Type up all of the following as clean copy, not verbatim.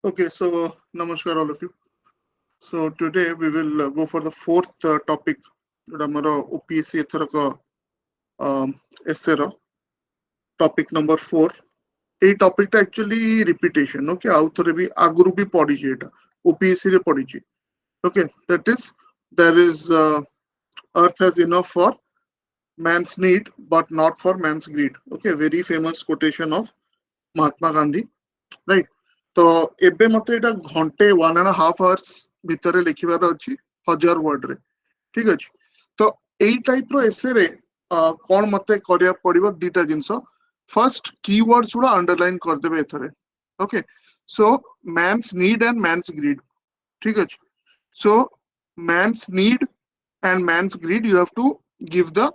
Okay, so namaskar all of you. So today we will go for the fourth topic. Amara OPSC etharaka essay ro topic number 4. এই টপিকটা actually repetition. Okay, ଆଉ ଥରେ ବି ଆଗରୁ ବି ପଢିଛି ଏଟା OPSC ରେ ପଢିଛି. Okay, that is there is earth has enough for man's need but not for man's greed. Okay, very famous quotation of Mahatma Gandhi. Right. तो एबे मते एटा घंटे 1.5 hours भितर लिखिबार अछि 1000 वर्ड रे ठीक अछि तो एई टाइप रो एसे रे कोन मते करिया पड़िबो दीटा जिंस फर्स्ट कीवर्ड्स उडा अंडरलाइन कर देबे एथरे okay so man's need and man's greed ठीक अछि so man's need and man's greed you have to give the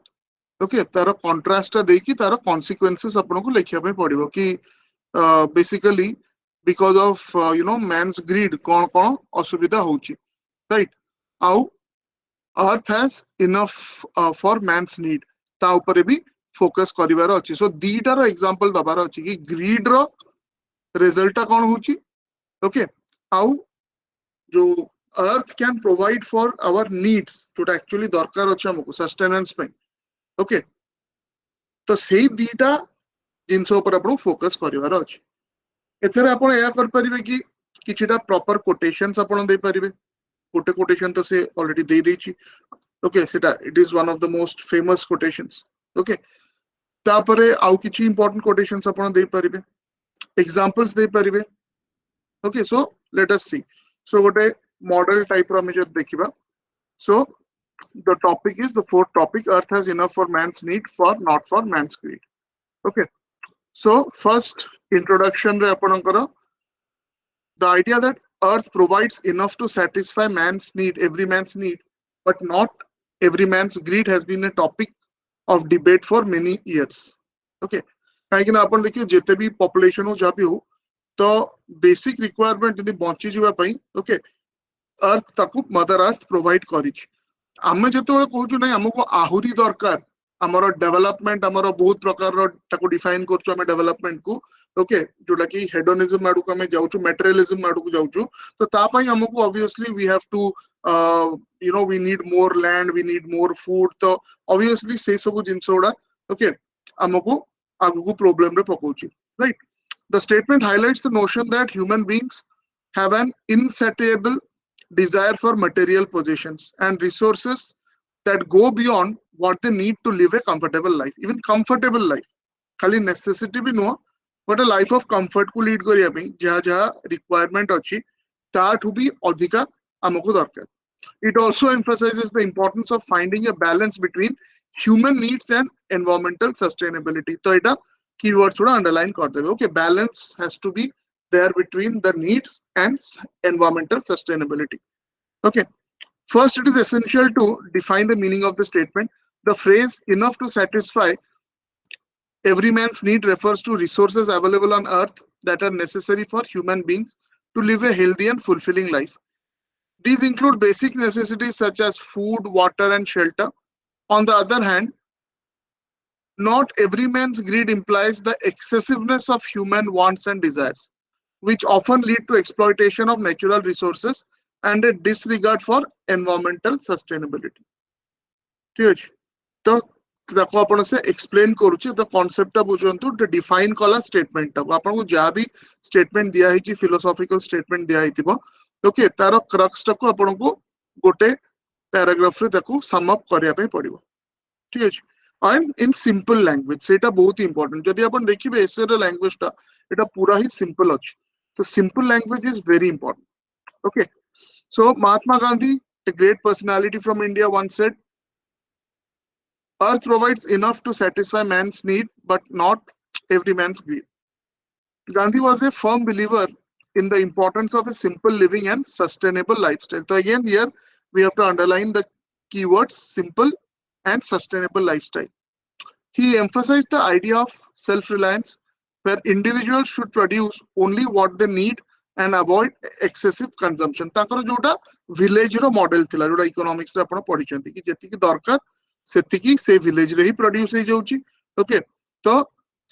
okay तार कंट्रास्ट देकी तार कॉन्सिक्वेंसेस आपन को लिखिया पे पड़िबो कि basically because of man's greed कौन कौन असुविधा होची right आउ earth has enough for man's need ता ऊपर भी फोकस करिवार अछि सो दीटा रो एग्जांपल दबार अछि कि ग्रीड रो रिजल्ट कौन होची ओके आउ जो earth can provide for our needs जोटा एक्चुअली दरकार अछि हमको सस्टेनेंस पे ओके तो सेही दीटा जिंस ऊपर आपण फोकस करिवार अछि एथरे आपण या कर परिबे कि किछिटा प्रॉपर कोटेशंस आपण दे परिबे गोटे कोटेशन तो से ऑलरेडी दे देछि ओके सेटा it is one of the most famous quotations okay तापरे आउ किछि इंपोर्टेंट कोटेशंस आपण दे परिबे एग्जांपल्स दे परिबे ओके सो लेट अस सी सो गोटे मॉडल टाइप रो हम जे देखिबा so the topic is the fourth topic earth has enough for man's need for not for man's greed okay so first introduction रे आपणकर the idea that earth provides enough to satisfy man's need every man's need but not every man's greed has been a topic of debate for many years okay काहे कि आपण देखियो जेते भी population हो जाबी हो तो बेसिक रिक्वायरमेंट यदि बंची जीवा पई ओके अर्थ ताकू मदर अर्थ प्रोवाइड करिछ आमे जेतेबेले कहूछु नै हमको आहुरी दरकार हमरो डेवलपमेंट हमरो बहुत प्रकार रो ताकू डिफाइन करछु हमें डेवलपमेंट को ओके जोटा कि हेडोनिज्म आडू को हमें जाउछु मटेरियलिज्म आडू को जाउछु तो ता पई हमको obviously we have to we need more land we need more food तो ऑब्वियसली से सब जिंसोडा ओके हमको आगु को प्रॉब्लम रे पकोछु right the statement highlights the notion that human beings have an insatiable desire for material possessions and resources that go beyond what they need to live a comfortable life even comfortable life खाली necessity भी नो but life of comfort को lead करिया पे जहा जहा requirement अछि ताठु भी अधिका हमको दरकार it also emphasises the importance of finding a balance between human needs and environmental sustainability तो एटा कीवर्ड्स थोड़ा अंडरलाइन कर देबे okay balance has to be there between the needs and environmental sustainability okay first it is essential to define the meaning of the statement the phrase enough to satisfy every man's need refers to resources available on earth that are necessary for human beings to live a healthy and fulfilling life these include basic necessities such as food water and shelter on the other hand not every man's greed implies the excessiveness of human wants and desires which often lead to exploitation of natural resources and a disregard for environmental sustainability. ठीक अछि तो देखो आपण से explain करूची the concept बुझंतु the define कला statement आपण को जा भी स्टेटमेंट दिया हिची फिलोसॉफिकल स्टेटमेंट दिया हितिबो ओके तारो क्रक्स को आपण को गोटे पैराग्राफ रे ताको सम अप करिया पे पड़िबो ठीक अछि एंड इन सिंपल लैंग्वेज सेटा बहुत इंपोर्टेंट जदि आपण देखिबे एसे रे लैंग्वेज टा एटा पूरा ही सिंपल अछि तो simple language is very important okay so Mahatma Gandhi a great personality from India once said earth provides enough to satisfy man's need but not every man's greed Gandhi was a firm believer in the importance of a simple living and sustainable lifestyle so again here we have to underline the keywords simple and sustainable lifestyle he emphasized the idea of self reliance where individuals should produce only what they need and avoid excessive consumption ताकर जोटा village रो model थिला जोटा economics रे आपण पढी चंती कि जेति कि दरकार सेति कि से विलेज रे ही प्रोड्यूस हे जाउची ओके तो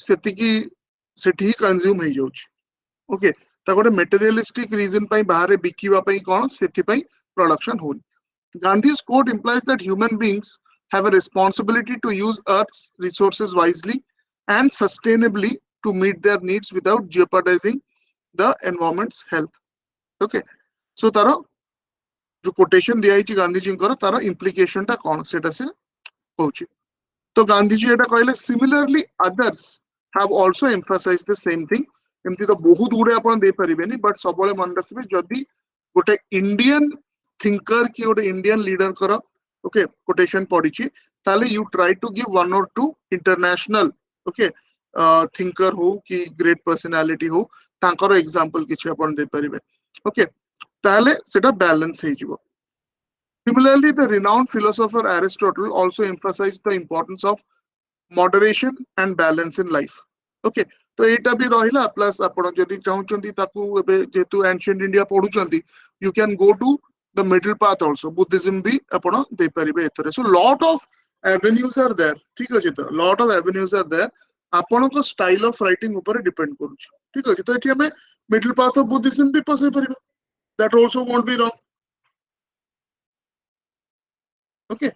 सेति कि सेठी कंज्यूम हे जाउची ओके गोटे मेटेरियलिस्टिक रीजन पई बाहर बिकिबा पई कोन सेथि पई प्रोडक्शन होनी. Gandhi's quote implies that human beings have a responsibility to use Earth's resources wisely and sustainably to meet their needs without jeopardizing the environment's health. Okay, so taro जो quotation दिया है गांधी जी को तार implication टा कौन सेटा से होची. तो गांधी जी एटा कहले similarly others have also emphasized the same thing. एमती तो बहुत गुड़े आपण दे परिबेनी बट सबले मन रखिबे जदी गोटे इंडियन थिंकर की गोटे इंडियन लीडर कर ओके कोटेशन पढ़ी ताले you try to give one or two international okay thinker हो कि ग्रेट पर्सनालिटी हो तांकर एग्जांपल किछि आपण दे परिबे ओके ताले सेटा बैलेंस हे जिवो. Similarly, the renowned philosopher Aristotle also emphasized the importance of moderation and balance in life. Okay, तो एटा भी रहिला प्लस आपण जदी चाहुचंती ताकू एबे जेतु एंशिएंट इंडिया पढुचंती you can go to the middle path also. Buddhism भी आपण दे परिबे एथरे. So lot of avenues are there. ठीक अछि तो lot of avenues are there. आपण को स्टाइल ऑफ राइटिंग ऊपर डिपेंड करूछ. ठीक अछि तो एठी हमें मिडिल पाथ ऑफ बुद्धिज्म भी पसे परिबे. That also won't be wrong. Okay.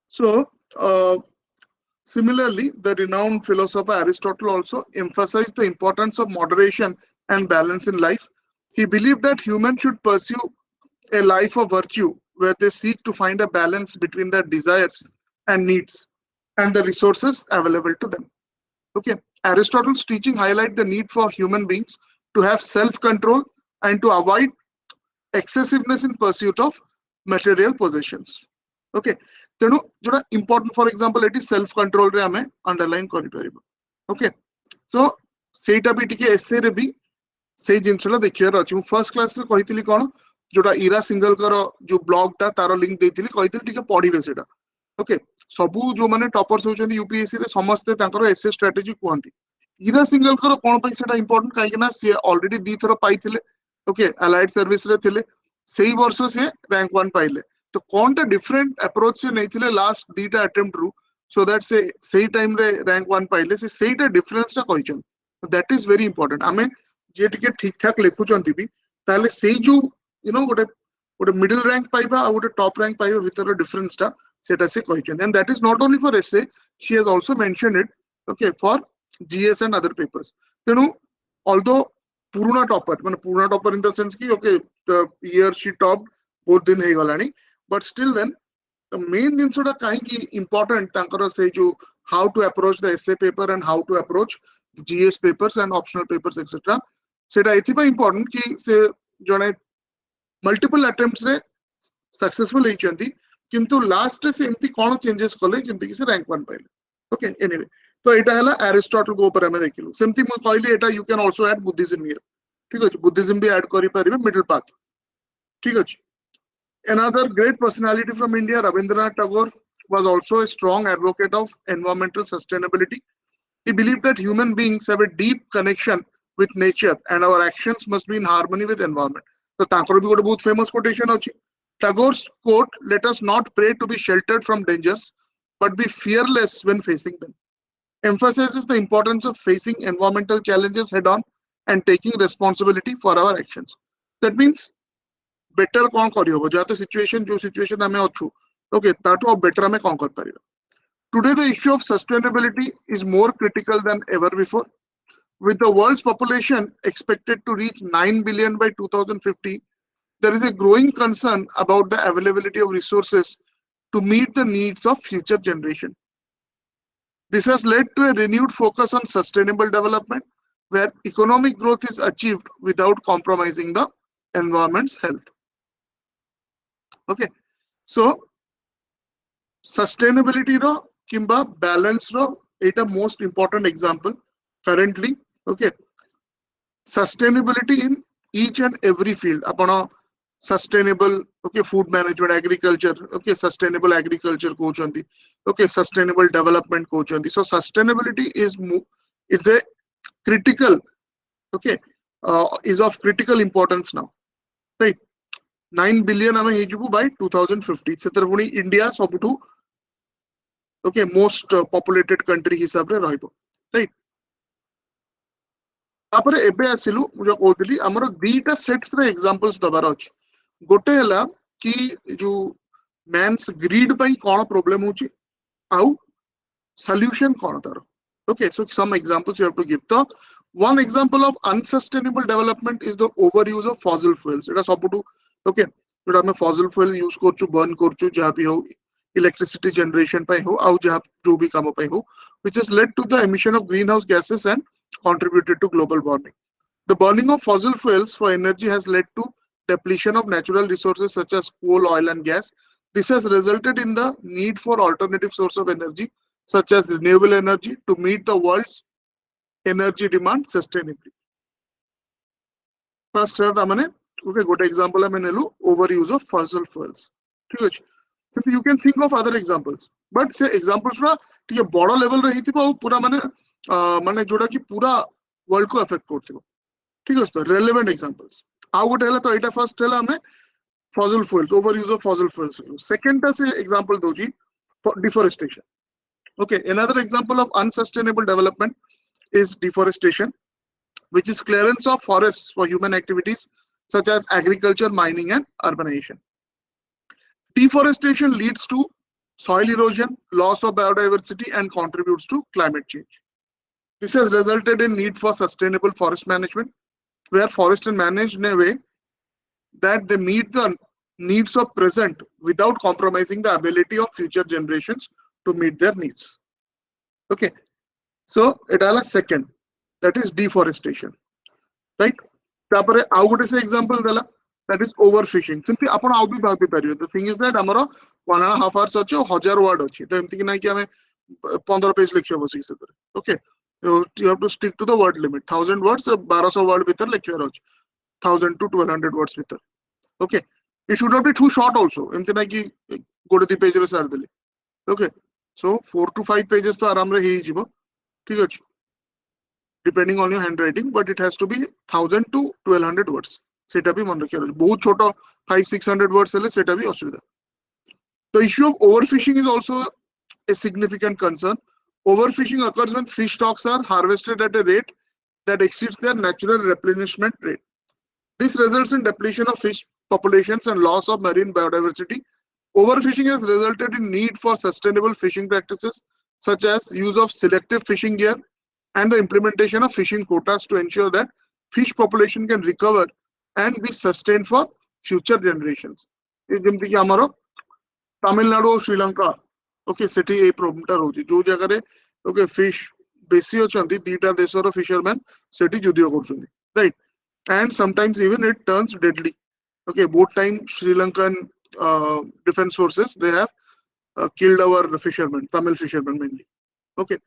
So, similarly, the renowned philosopher Aristotle also emphasized the importance of moderation and balance in life. He believed that humans should pursue a life of virtue where they seek to find a balance between their desires and needs and the resources available to them. Okay, Aristotle's teaching highlight the need for human beings to have self-control and to avoid excessiveness in pursuit of material possessions. Okay, तेणु जोड़ा important for example eighty self control रे हमें underline करि परिबो. Okay, so सेटा भी टिके एसे रे भी से जिंसला देखियार अछि. मु फर्स्ट क्लास रे कहितली कोन जोड़ा इरा सिंगल कर जो ब्लॉग ता तारो लिंक देइतली कहितली टिके पढिबे सेटा. ओके, सबु जो माने टॉपर्स होचंदी यूपीएससी रे समस्त तांकर एसए स्ट्रेटजी कोहंती. इरा सिंगल कर कोन पई सेटा इंपोर्टेंट काहे ना से ऑलरेडी दी थरो पाइथिले. ओके, अलाइड सर्विस रे थिले सेही वर्ष से रैंक 1 पाइले. तो कौन टा डिफरेंट अप्रोच से नहीं थिले लास्ट दीटा अटेम्प्ट रु सो दैट से सही टाइम रे रैंक 1 पाइले से सेहीटा डिफरेंस टा कहिचन. That is very important. आमे जे टिके ठीक ठाक लेखुचंती भी ताले सेही जो यू नो गोटे गोटे मिडिल रैंक पाइबा आ गोटे टॉप रैंक पाइबा भीतर डिफरेंस टा सेटा से कहिचन. And that is not only for SA, she has also mentioned it okay for GS and other papers. तेनु ऑल्दो पुराना टॉपर माने पुराना टॉपर इन द सेंस की okay the year she top बहुत दिन हे गलानी but still then the main जिनसोटा काहे की important तांकर से जो how to approach the essay paper and how to approach the GS papers and optional papers etc. सेटा एथि पा important कि से जने multiple attempts रे successful हे चंती किंतु लास्ट से एमती कोन चेंजेस कले जेमती कि से रैंक 1 पाइले. ओके, एनीवे तो एटा हला एरिस्टोटल को ऊपर हमें देखिलु. सेमती म कहली एटा you can also add Buddhism here. ठीक अछि, बुद्धिज्म भी ऐड करि परिबे मिडिल पाथ. ठीक अछि. Another great personality from India, Rabindranath Tagore, was also a strong advocate of environmental sustainability. He believed that human beings have a deep connection with nature and our actions must be in harmony with environment. So, तांकर भी गोटे बहुत famous quotation अछि. Tagore's quote, "Let us not pray to be sheltered from dangers, but be fearless when facing them," emphasizes the importance of facing environmental challenges head-on and taking responsibility for our actions. That means better कौन करी होबो जा तो situation जो situation हमें अछु okay ताटो better हमें कौन कर परिबा. Today the issue of sustainability is more critical than ever before. With the world's population expected to reach 9 billion by 2050, there is a growing concern about the availability of resources to meet the needs of future generation. This has led to a renewed focus on sustainable development, where economic growth is achieved without compromising the environment's health. Okay, so sustainability ro kimba balance ro eta most important example currently. Okay, sustainability in each and every field. Apana sustainable okay food management, agriculture, okay sustainable agriculture kohchandi, okay sustainable development kohchandi. So sustainability is it's a critical okay is of critical importance now, right? 9 billion हमें हेजबु by 2050 सेतर पुनी India सबटू okay most populated country हिसाब रे रहइबो, right. तापर एबे आसिलु जो कहतली हमर दीटा सेट्स रे एग्जांपल्स दबार अछि गोटे हला कि जो मैन्स ग्रीड पई कोन प्रॉब्लम होची आउ solution कोन तार okay so some examples you have to give the one example of unsustainable development is the overuse of fossil fuels eta sabutu okay जोटा हमें fossil fuel use करचु burn करचु जहाँ भी हो electricity generation पे हो आउ जहाँ जो भी काम पे हो which has led to the emission of greenhouse gases and contributed to global warming. The burning of fossil fuels for energy has led to depletion of natural resources such as coal, oil and gas. This has resulted in the need for alternative source of energy such as renewable energy to meet the world's energy demand sustainably. First okay good example I mean overuse of fossil fuels. So you can think of other examples but say examples रा टिके बड़ level रे हिथिबो पूरा माने माने जोडा कि पूरा वर्ल्ड को अफेक्ट करथिबो ठीक अछि तो रेलेवेंट एग्जांपल्स आउ गोटे हला तो एटा फर्स्ट हला हमें fossil fuels overuse of fossil fuels second ta se example doji deforestation. Okay, another example of unsustainable development is deforestation, which is clearance of forests for human activities such as agriculture, mining, and urbanization. Deforestation leads to soil erosion, loss of biodiversity, and contributes to climate change. This has resulted in need for sustainable forest management, where forests are managed in a way that they meet the needs of present without compromising the ability of future generations to meet their needs. Okay, so it is a second, that is deforestation, right? तापरे आउ गोटे से example देला that is overfishing. Simply आपण आउ भी भाबी परियो. The thing is that हमरो 1.5 hours अछि 1000 word अछि तो एमति कि नै कि हमें 15 पेज लिखियो बसी से okay so you have to stick to the word limit 1000 words 1200 word भीतर लिखियो अछि 1000 to 1200 words भीतर. Okay, it should not be too short also एमति नै कि गोटे दी पेज रे सार देली. Okay, so 4 to 5 pages तो आराम रे ही जिवो ठीक अछि depending on your handwriting, but it has to be 1000 to 1200 words. सेटा भी मन रखियो बहुत छोटो 500-600 words हेले सेटा भी असुविधा. The issue of overfishing is also a significant concern. Overfishing occurs when fish stocks are harvested at a rate that exceeds their natural replenishment rate. This results in depletion of fish populations and loss of marine biodiversity. Overfishing has resulted in need for sustainable fishing practices such as use of selective fishing gear and the implementation of fishing quotas to ensure that fish population can recover and be sustained for future generations. जेमति कि हमरो तमिलनाडु और Sri Lanka okay Sethi a problem टा रहउची जो जगह रे okay fish बेसी अछंती दीटा देशर फिशरमैन सेठी जुदियो करछंती right and sometimes even it turns deadly. Okay, both time Sri Lankan defense forces they have killed our fishermen, Tamil fishermen mainly. Okay,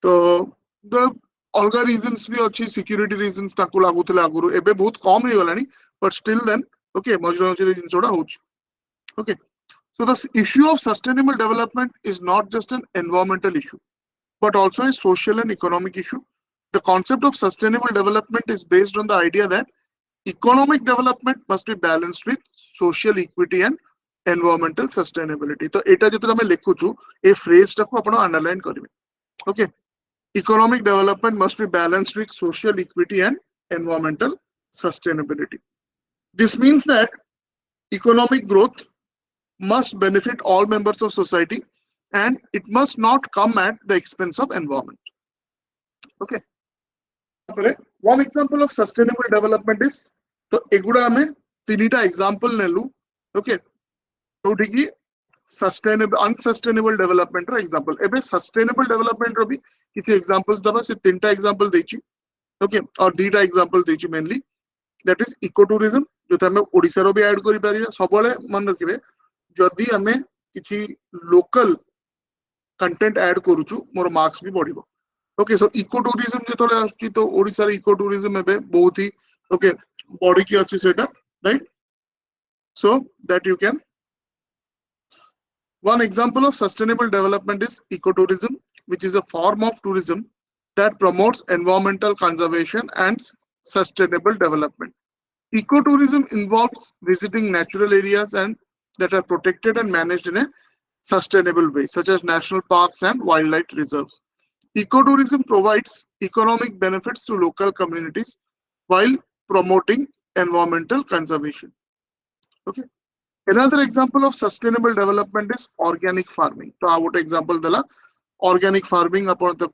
so the अलगा reasons भी अच्छी security reasons ताकू लागू थे लागू एबे बहुत कम ही वाला नहीं but still then okay मजबूत मजबूत जिन छोड़ा होच. Okay, so the issue of sustainable development is not just an environmental issue but also a social and economic issue. The concept of sustainable development is based on the idea that economic development must be balanced with social equity and environmental sustainability. तो एटा जितना मैं लिखुचु ए phrase टाको आपण underline करिवे. Okay, economic development must be balanced with social equity and environmental sustainability. This means that economic growth must benefit all members of society and it must not come at the expense of environment. Okay, one example of sustainable development is तो एगुडा हमें तीनटा example नेलु. Okay जोठी कि sustainable unsustainable development रो example एबे sustainable development रो भी किछि examples दबा से तीनटा एग्जांपल देछि. ओके और दीटा एग्जांपल देछि mainly that is eco tourism जो हमें ओडिसा रो भी ऐड करि परिया सबले मन रखिबे जदी हमें किछि लोकल कंटेंट ऐड करूछु मोर मार्क्स भी बढ़िबो. ओके सो इको टूरिज्म जेतले आछि तो ओडिसा रे इको टूरिज्म एबे बहुत ही ओके बॉडी की अच्छी setup right so that you can one example of sustainable development is ecotourism which is a form of tourism that promotes environmental conservation and sustainable development. Ecotourism involves visiting natural areas and that are protected and managed in a sustainable way such as national parks and wildlife reserves. ecotourism provides economic benefits to local communities while promoting environmental conservation. Okay. Another example of sustainable development is organic farming. So, I would example dala organic farming upon the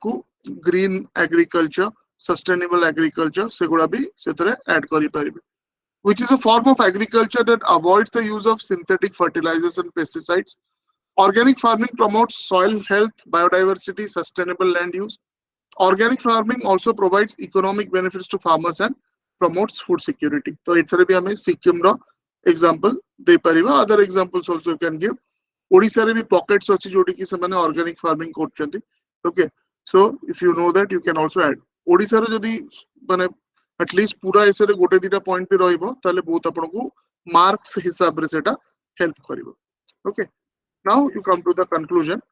green agriculture, sustainable agriculture, segura bhi setare add kari paribe, which is a form of agriculture that avoids the use of synthetic fertilizers and pesticides. Organic farming promotes soil health, biodiversity, sustainable land use. Organic farming also provides economic benefits to farmers and promotes food security. So, it's a Sikkim example. Other examples also you can give. Odisha भी pockets ଅଛି जोटी कि ସେମାନେ organic farming କରୁଛନ୍ତି. Okay, so if you know that you can also add. Odisha रो जदी माने at least पूरा एसे रे गोटे दिटा पॉइंट पे रहइबो ताले बहुत आपनको मार्क्स हिसाब रे सेटा help करिवो. Okay, now you come to the conclusion.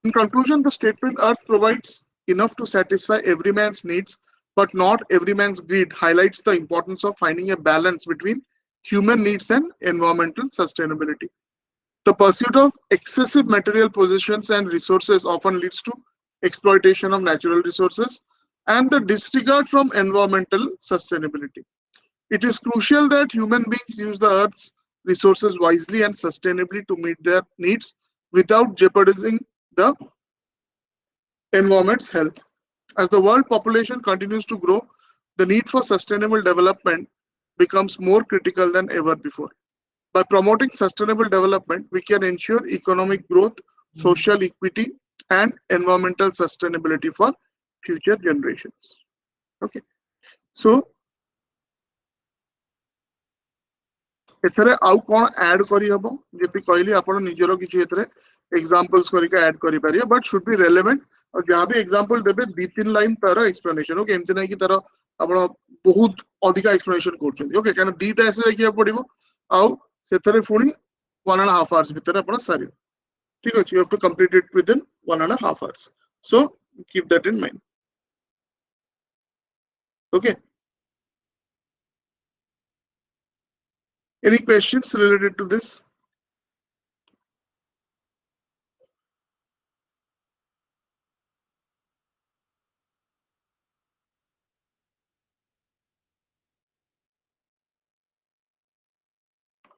In conclusion, the statement Earth provides enough to satisfy every man's needs, but not every man's greed highlights the importance of finding a balance between human needs and environmental sustainability. The pursuit of excessive material possessions and resources often leads to exploitation of natural resources and the disregard from environmental sustainability. It is crucial that human beings use the Earth's resources wisely and sustainably to meet their needs without jeopardizing the environment's health. As the world population continues to grow, the need for sustainable development becomes more critical than ever before. By promoting sustainable development, we can ensure economic growth, social equity, and environmental sustainability for future generations. Okay. So, एथरे आउ कोन add करी हबो जेति कहली आपण निजरो किछि एथरे examples करी के add करी पारियो बट शुड बी रेलेवेंट और जहां भी एग्जांपल देबे 2-3 लाइन तार एक्सप्लेनेशन. ओके, एमति नै कि तार आपण बहुत अधिका एक्सप्लेनेशन करछन. ओके, काना दीटा ऐसे देखिया पड़िबो आउ सेथरे फुनी 1.5 hours भितर आपण सारियो. ठीक अछि, you have to complete it within 1.5 hours. So keep that in mind. Okay. Any questions related to this?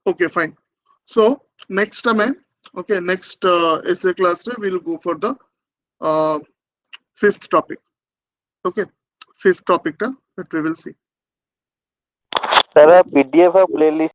Okay, fine. So next time, okay, next essay class we'll go for the fifth topic. Okay, fifth topic that we will see. Sir, PDF playlist